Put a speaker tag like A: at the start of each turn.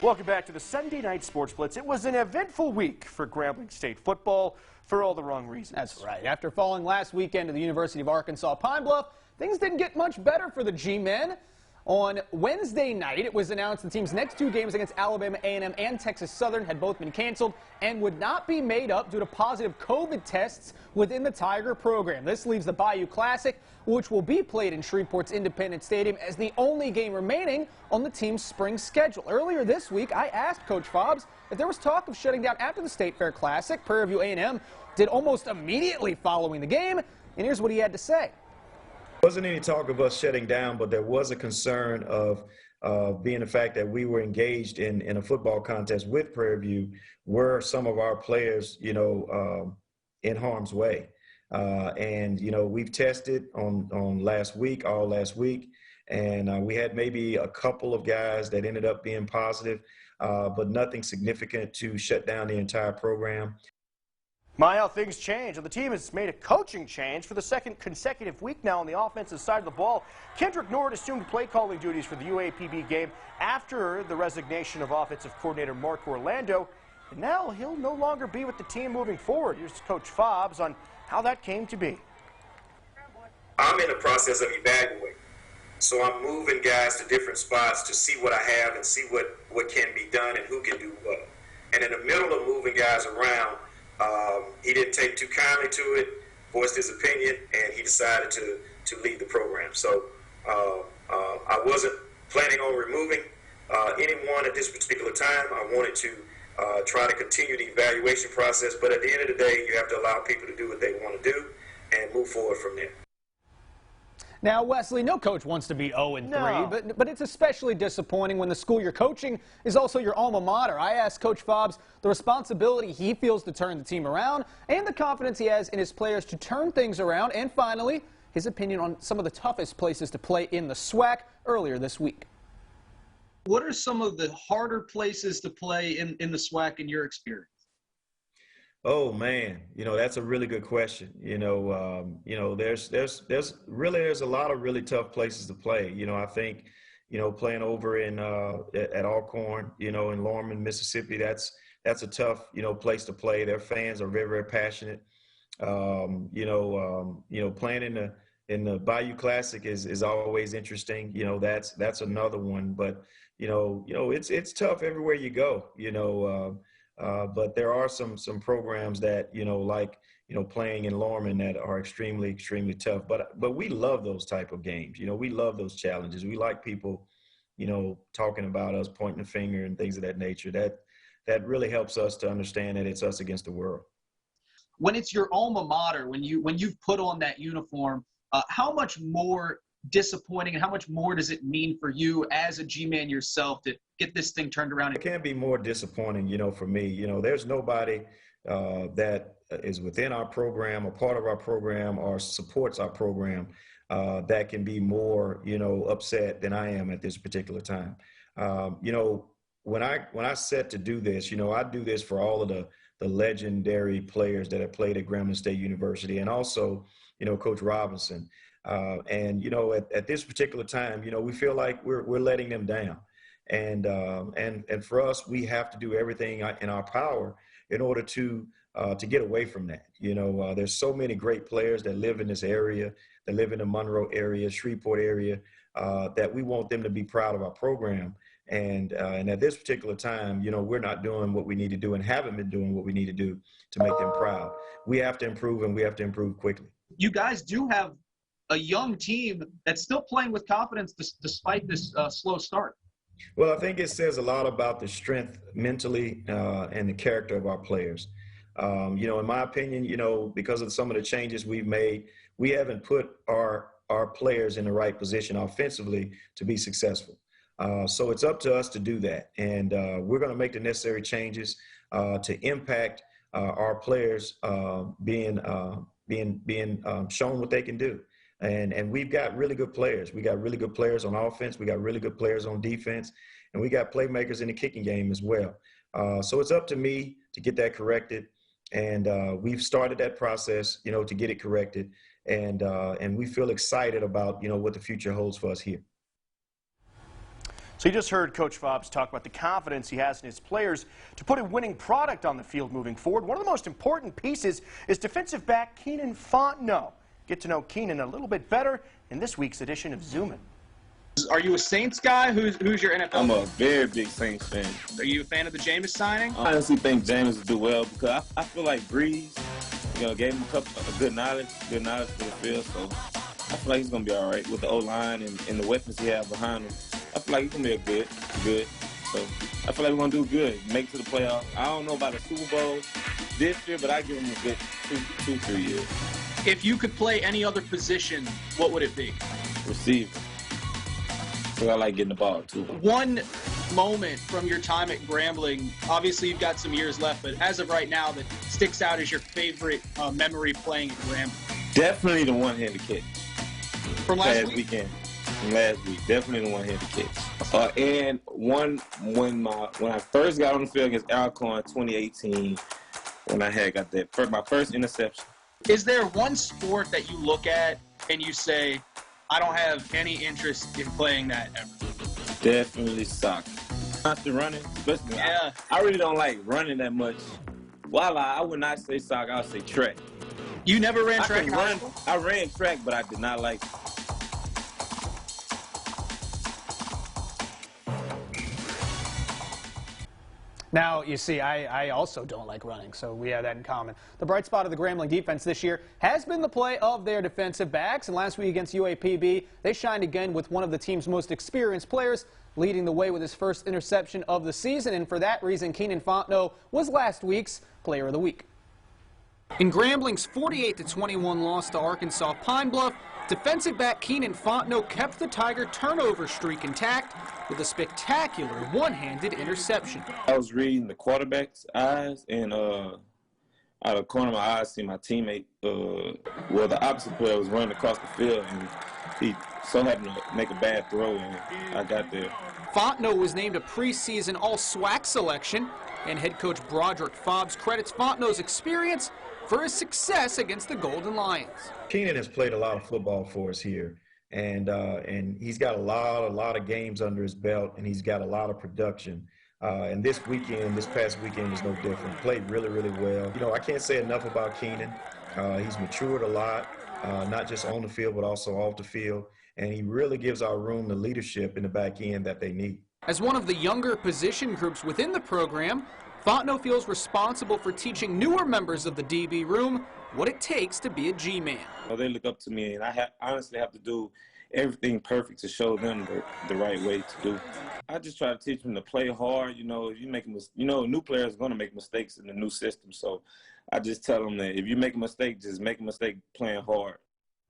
A: Welcome back to the Sunday Night Sports Blitz. It was an eventful week for Grambling State football for all the wrong reasons.
B: That's right. After falling last weekend to the University of Arkansas Pine Bluff, things didn't get much better for the G-men. On Wednesday night, it was announced the team's next two games against Alabama A&M and Texas Southern had both been canceled and would not be made up due to positive COVID tests within the Tiger program. This leaves the Bayou Classic, which will be played in Shreveport's Independence Stadium, as the only game remaining on the team's spring schedule. Earlier this week, I asked Coach Fobbs if there was talk of shutting down after the State Fair Classic. Prairie View A&M did almost immediately following the game, and here's what he had to say.
C: There wasn't any talk of us shutting down, but there was a concern of being the fact that we were engaged in a football contest with Prairie View, were some of our players, in harm's way. And we've tested on all last week, and we had maybe a couple of guys that ended up being positive, but nothing significant to shut down the entire program.
A: My, how things change. The team has made a coaching change for the second consecutive week now on the offensive side of the ball. Kendrick Nord assumed play calling duties for the UAPB game after the resignation of offensive coordinator Mark Orlando. And now he'll no longer be with the team moving forward. Here's Coach Fobbs on how that came to be.
D: I'm in the process of evaluating. So I'm moving guys to different spots to see what I have and see what can be done and who can do what. And in the middle of moving guys around, he didn't take too kindly to it, voiced his opinion, and he decided to leave the program. So I wasn't planning on removing anyone at this particular time. I wanted to try to continue the evaluation process, but at the end of the day, you have to allow people to do what they want to do and move forward from there.
B: Now, Wesley, no coach wants to be 0-3,
A: No.
B: but it's especially disappointing when the school you're coaching is also your alma mater. I asked Coach Fobbs the responsibility he feels to turn the team around and the confidence he has in his players to turn things around, and finally, his opinion on some of the toughest places to play in the SWAC earlier this week.
E: What are some of the harder places to play in the SWAC in your experience?
C: Oh man, that's a really good question. There's a lot of really tough places to play. I think, playing over in at Alcorn, in Lorman, Mississippi, that's a tough, place to play. Their fans are very, very passionate. Playing in the Bayou Classic is always interesting. That's another one. But it's tough everywhere you go. But there are some programs that, playing in Lorman that are extremely, extremely tough. But we love those type of games. We love those challenges. We like people, talking about us, pointing the finger and things of that nature. That really helps us to understand that it's us against the world.
E: When it's your alma mater, when you've put on that uniform, how much more disappointing and how much more does it mean for you as a G-man yourself to get this thing turned around?
C: It can't be more disappointing, for me. There's nobody that is within our program, or part of our program, or supports our program that can be more, upset than I am at this particular time. When I set to do this, I do this for all of the legendary players that have played at Grambling State University, and also, Coach Robinson. At this particular time, we feel like we're letting them down. And for us, we have to do everything in our power in order to get away from that. There's so many great players that live in this area, that live in the Monroe area, Shreveport area, that we want them to be proud of our program. And at this particular time, we're not doing what we need to do and haven't been doing what we need to do to make them proud. We have to improve, and we have to improve quickly.
E: You guys do have a young team that's still playing with confidence despite this slow start.
C: Well, I think it says a lot about the strength mentally and the character of our players. In my opinion, because of some of the changes we've made, we haven't put our players in the right position offensively to be successful. So it's up to us to do that. And we're going to make the necessary changes to impact our players being shown what they can do. And we've got really good players. We got really good players on offense. We got really good players on defense. And we got playmakers in the kicking game as well. So it's up to me to get that corrected. And we've started that process, to get it corrected. And we feel excited about, what the future holds for us here.
A: So you just heard Coach Fobbs talk about the confidence he has in his players to put a winning product on the field moving forward. One of the most important pieces is defensive back Keenan Fontenot. Get to know Keenan a little bit better in this week's edition of Zoom In.
B: Are you a Saints guy? Who's your NFL?
F: I'm a very big Saints fan.
B: Are you a fan of the Jameis signing?
F: I honestly think Jameis will do well because I feel like Breeze, gave him a good knowledge for the field. So I feel like he's gonna be all right with the O-line and the weapons he has behind him. I feel like he's gonna be good. So I feel like we're gonna do good, make it to the playoffs. I don't know about the Super Bowl this year, but I give him a good 2-3 years.
B: If you could play any other position, what would it be?
F: Receiver. So I like getting the ball too.
B: One moment from your time at Grambling, obviously you've got some years left, but as of right now, that sticks out as your favorite memory playing at Grambling?
F: Definitely the one-handed catch.
B: From last
F: weekend. From last week, definitely the one-handed catch. And when I first got on the field against Alcorn 2018, when I got my first interception.
B: Is there one sport that you look at and you say, I don't have any interest in playing that ever?
F: Definitely soccer. Not the running, especially.
B: Yeah.
F: I really don't like running that much. Well, I would not say soccer. I would say track.
B: You never ran track?
F: I ran track, but I did not like it.
B: Now, you see, I also don't like running, so we have that in common. The bright spot of the Grambling defense this year has been the play of their defensive backs. And last week against UAPB, they shined again with one of the team's most experienced players, leading the way with his first interception of the season. And for that reason, Keenan Fontenot was last week's Player of the Week. In Grambling's 48-21 loss to Arkansas Pine Bluff, defensive back Keenan Fontenot kept the Tiger turnover streak intact with a spectacular one-handed interception.
F: I was reading the quarterback's eyes, and out of the corner of my eyes, see my teammate, the opposite player was running across the field, and he so happened to make a bad throw, and I got there.
B: Fontenot was named a preseason All-SWAC selection, and head coach Broderick Fobbs credits Fontenot's experience for his success against the Golden Lions.
C: Keenan has played a lot of football for us here, and he's got a lot of games under his belt, and he's got a lot of production. And this past weekend was no different. Played really, really well. I can't say enough about Keenan. He's matured a lot, not just on the field, but also off the field. And he really gives our room the leadership in the back end that they need.
B: As one of the younger position groups within the program, Fontenot feels responsible for teaching newer members of the DB room what it takes to be a G-man.
F: They look up to me, and I honestly have to do everything perfect to show them the right way to do. I just try to teach them to play hard. New players are going to make mistakes in the new system. So I just tell them that if you make a mistake, just make a mistake playing hard.